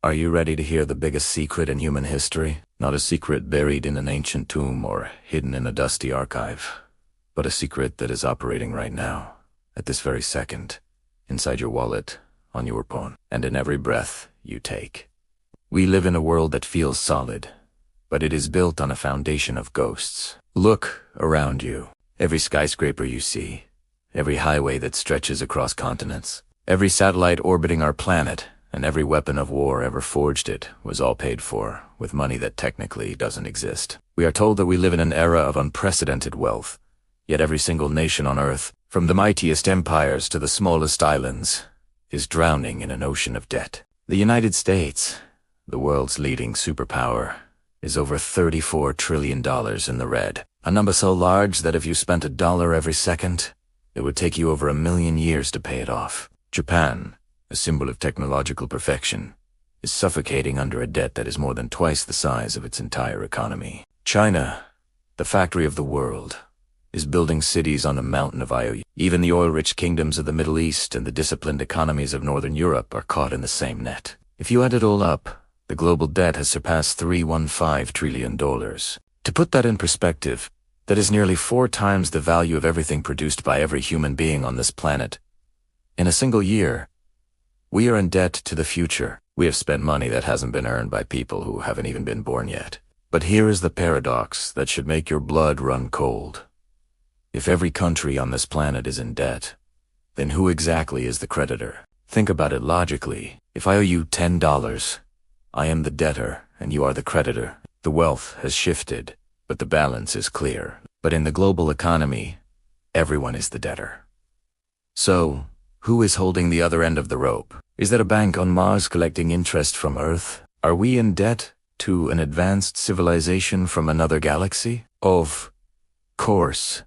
Are you ready to hear the biggest secret in human history? Not a secret buried in an ancient tomb or hidden in a dusty archive, but a secret that is operating right now, at this very second, inside your wallet, on your phone, and in every breath you take. We live in a world that feels solid, but it is built on a foundation of ghosts. Look around you. Every skyscraper you see, every highway that stretches across continents, every satellite orbiting our planet, and every weapon of war ever forged it was all paid for with money that technically doesn't exist. We are told that we live in an era of unprecedented wealth, yet every single nation on Earth, from the mightiest empires to the smallest islands, is drowning in an ocean of debt. The United States, the world's leading superpower, is over $34 trillion in the red, a number so large that if you spent $1 every second, it would take you over 1,000,000 years to pay it off. Japan, a symbol of technological perfection, is suffocating under a debt that is more than twice the size of its entire economy. China, the factory of the world, is building cities on a mountain of IOU. Even the oil-rich kingdoms of the Middle East and the disciplined economies of Northern Europe are caught in the same net. If you add it all up, the global debt has surpassed $315 trillion. To put that in perspective, that is nearly 4 times the value of everything produced by every human being on this planet. In a single year, we are in debt to the future. We have spent money that hasn't been earned by people who haven't even been born yet. But here is the paradox that should make your blood run cold. If every country on this planet is in debt, then who exactly is the creditor? Think about it logically. If I owe you $10, I am the debtor and you are the creditor. The wealth has shifted, but the balance is clear. But in the global economy, everyone is the debtor. So, who is holding the other end of the rope? Is that a bank on Mars collecting interest from Earth? Are we in debt to an advanced civilization from another galaxy? Of course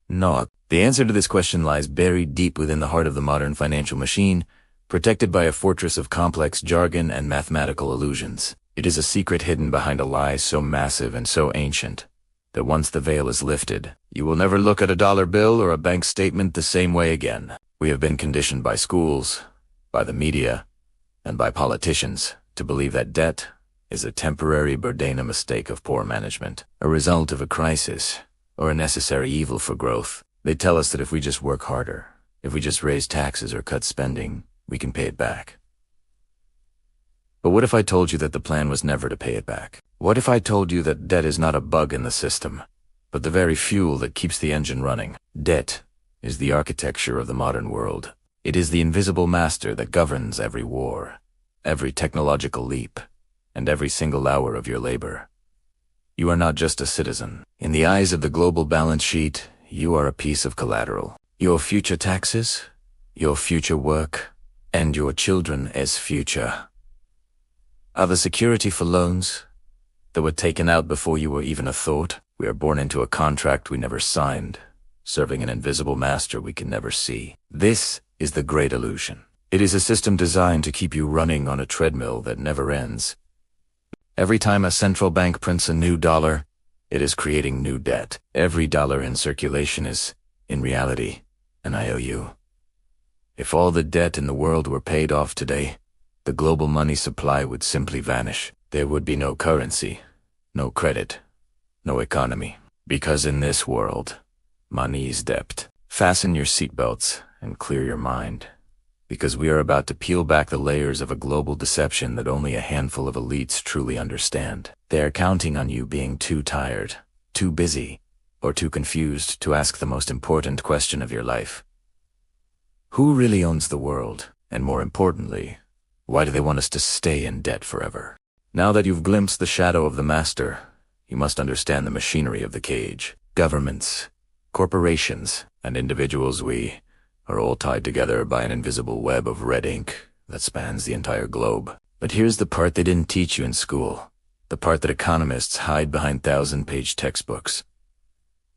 not. The answer to this question lies buried deep within the heart of the modern financial machine, protected by a fortress of complex jargon and mathematical illusions. It is a secret hidden behind a lie so massive and so ancient that once the veil is lifted, you will never look at a dollar bill or a bank statement the same way again. We have been conditioned by schools, by the media, and by politicians to believe that debt is a temporary burden, a mistake of poor management, a result of a crisis, or a necessary evil for growth. They tell us that if we just work harder, if we just raise taxes or cut spending, we can pay it back. But what if I told you that the plan was never to pay it back? What if I told you that debt is not a bug in the system, but the very fuel that keeps the engine running? Debt is the architecture of the modern world. It is the invisible master that governs every war, every technological leap, and every single hour of your labor. You are not just a citizen. In the eyes of the global balance sheet, you are a piece of collateral. Your future taxes, your future work, and your children as future are the security for loans that were taken out before you were even a thought. We are born into a contract we never signed, serving an invisible master we can never see. This is the great illusion. It is a system designed to keep you running on a treadmill that never ends. Every time a central bank prints a new dollar, it is creating new debt. Every dollar in circulation is, in reality, an IOU. If all the debt in the world were paid off today, the global money supply would simply vanish. There would be no currency, no credit, no economy. Because in this world, money is debt. Fasten your seatbelts and clear your mind, because we are about to peel back the layers of a global deception that only a handful of elites truly understand. They are counting on you being too tired, too busy, or too confused to ask the most important question of your life. Who really owns the world? And more importantly, why do they want us to stay in debt forever? Now that you've glimpsed the shadow of the master, you must understand the machinery of the cage. Governments, corporations, and individuals, we are all tied together by an invisible web of red ink that spans the entire globe. But here's the part they didn't teach you in school, the part that economists hide behind 1,000-page textbooks.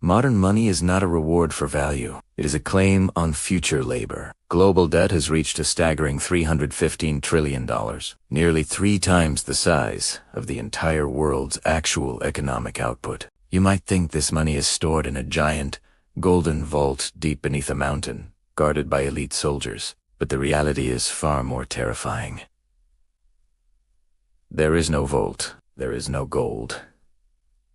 Modern money is not a reward for value. It is a claim on future labor. Global debt has reached a staggering $315 trillion, nearly 3 times the size of the entire world's actual economic output. You might think this money is stored in a giant, golden vault deep beneath a mountain, guarded by elite soldiers, but the reality is far more terrifying. There is no vault. There is no gold.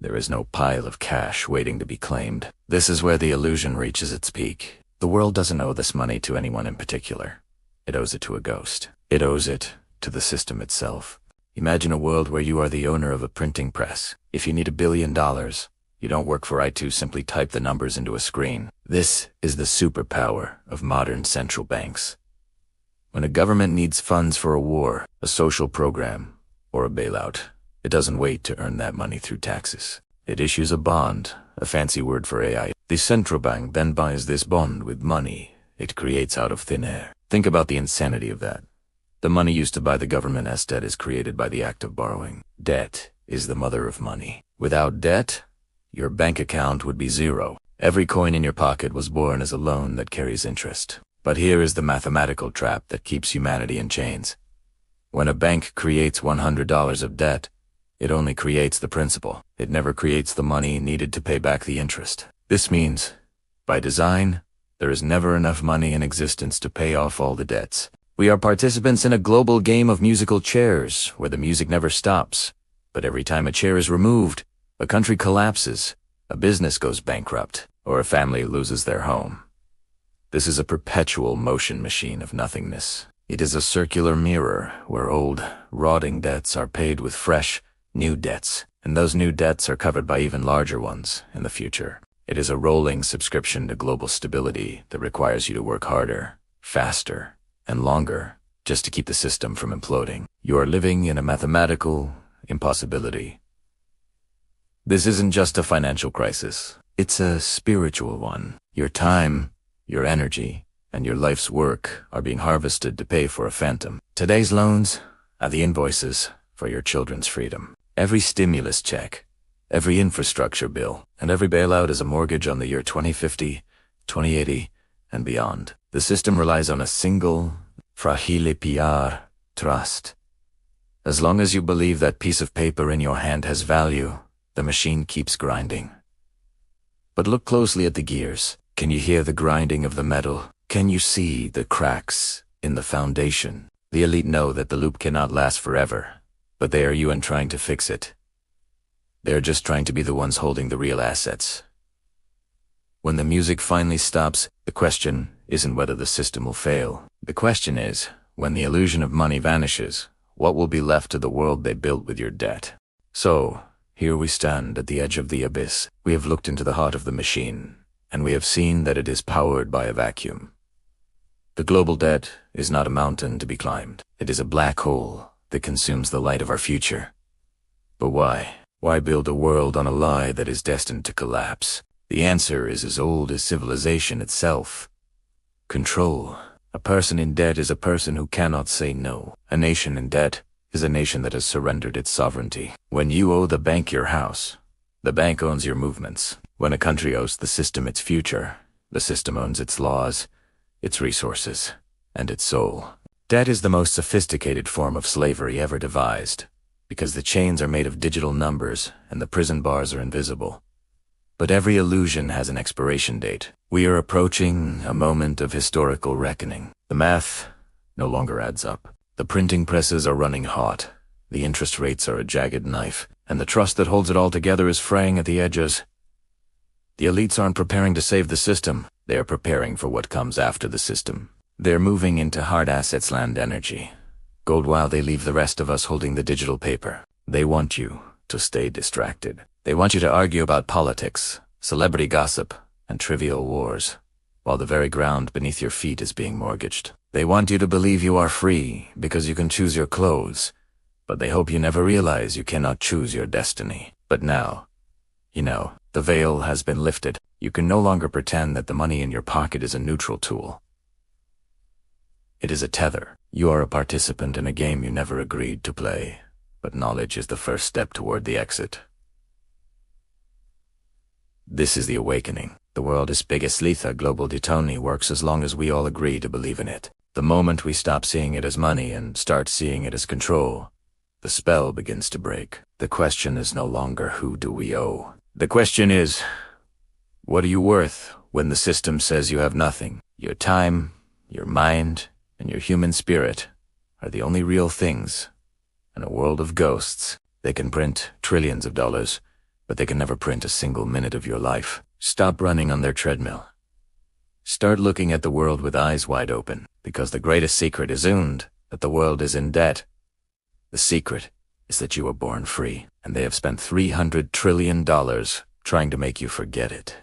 There is no pile of cash waiting to be claimed. This is where the illusion reaches its peak. The world doesn't owe this money to anyone in particular. It owes it to a ghost. It owes it to the system itself. Imagine a world where you are the owner of a printing press. If you need $1 billion, you don't work for it to simply type the numbers into a screen. This is the superpower of modern central banks. When a government needs funds for a war, a social program, or a bailout, it doesn't wait to earn that money through taxes. It issues a bond, a fancy word for AI. The central bank then buys this bond with money it creates out of thin air. Think about the insanity of that. The money used to buy the government as debt is created by the act of borrowing. Debt is the mother of money. Without debt, your bank account would be zero. Every coin in your pocket was born as a loan that carries interest. But here is the mathematical trap that keeps humanity in chains. When a bank creates $100 of debt, it only creates the principal. It never creates the money needed to pay back the interest. This means, by design, there is never enough money in existence to pay off all the debts. We are participants in a global game of musical chairs, where the music never stops. But every time a chair is removed, a country collapses, a business goes bankrupt, or a family loses their home. This is a perpetual motion machine of nothingness. It is a circular mirror where old, rotting debts are paid with fresh, new debts, and those new debts are covered by even larger ones in the future. It is a rolling subscription to global stability that requires you to work harder, faster, and longer just to keep the system from imploding. You are living in a mathematical impossibility. This isn't just a financial crisis. It's a spiritual one. Your time, your energy, and your life's work are being harvested to pay for a phantom. Today's loans are the invoices for your children's freedom. Every stimulus check, every infrastructure bill, and every bailout is a mortgage on the year 2050, 2080, and beyond. The system relies on a single, fragile PR, trust. As long as you believe that piece of paper in your hand has value, the machine keeps grinding. But look closely at the gears. Can you hear the grinding of the metal? Can you see the cracks in the foundation? The elite know that the loop cannot last forever, but they are you and trying to fix it. They're just trying to be the ones holding the real assets. When the music finally stops, the question isn't whether the system will fail. The question is, when the illusion of money vanishes, what will be left to the world they built with your debt? So, here we stand at the edge of the abyss. We have looked into the heart of the machine, and we have seen that it is powered by a vacuum. The global debt is not a mountain to be climbed. It is a black hole that consumes the light of our future. But why? Why build a world on a lie that is destined to collapse? The answer is as old as civilization itself. Control. A person in debt is a person who cannot say no. A nation in debt is a nation that has surrendered its sovereignty. When you owe the bank your house, the bank owns your movements. When a country owes the system its future, the system owns its laws, its resources, and its soul. Debt is the most sophisticated form of slavery ever devised, because the chains are made of digital numbers and the prison bars are invisible. But every illusion has an expiration date. We are approaching a moment of historical reckoning. The math no longer adds up. The printing presses are running hot, the interest rates are a jagged knife, and the trust that holds it all together is fraying at the edges. The elites aren't preparing to save the system, they are preparing for what comes after the system. They're moving into hard assets land energy, gold, while they leave the rest of us holding the digital paper. They want you to stay distracted. They want you to argue about politics, celebrity gossip, and trivial wars, while the very ground beneath your feet is being mortgaged. They want you to believe you are free because you can choose your clothes, but they hope you never realize you cannot choose your destiny. But now, the veil has been lifted. You can no longer pretend that the money in your pocket is a neutral tool. It is a tether. You are a participant in a game you never agreed to play, but knowledge is the first step toward the exit. This is the awakening. The world is big as Letha Global Detoni works as long as we all agree to believe in it. The moment we stop seeing it as money and start seeing it as control, the spell begins to break. The question is no longer who do we owe. The question is, what are you worth when the system says you have nothing? Your time, your mind, and your human spirit are the only real things In a world of ghosts, they can print trillions of dollars, but they can never print a single minute of your life. Stop running on their treadmill. Start looking at the world with eyes wide open, because the greatest secret is that the world is in debt. The secret is that you were born free, and they have spent $300 trillion trying to make you forget it.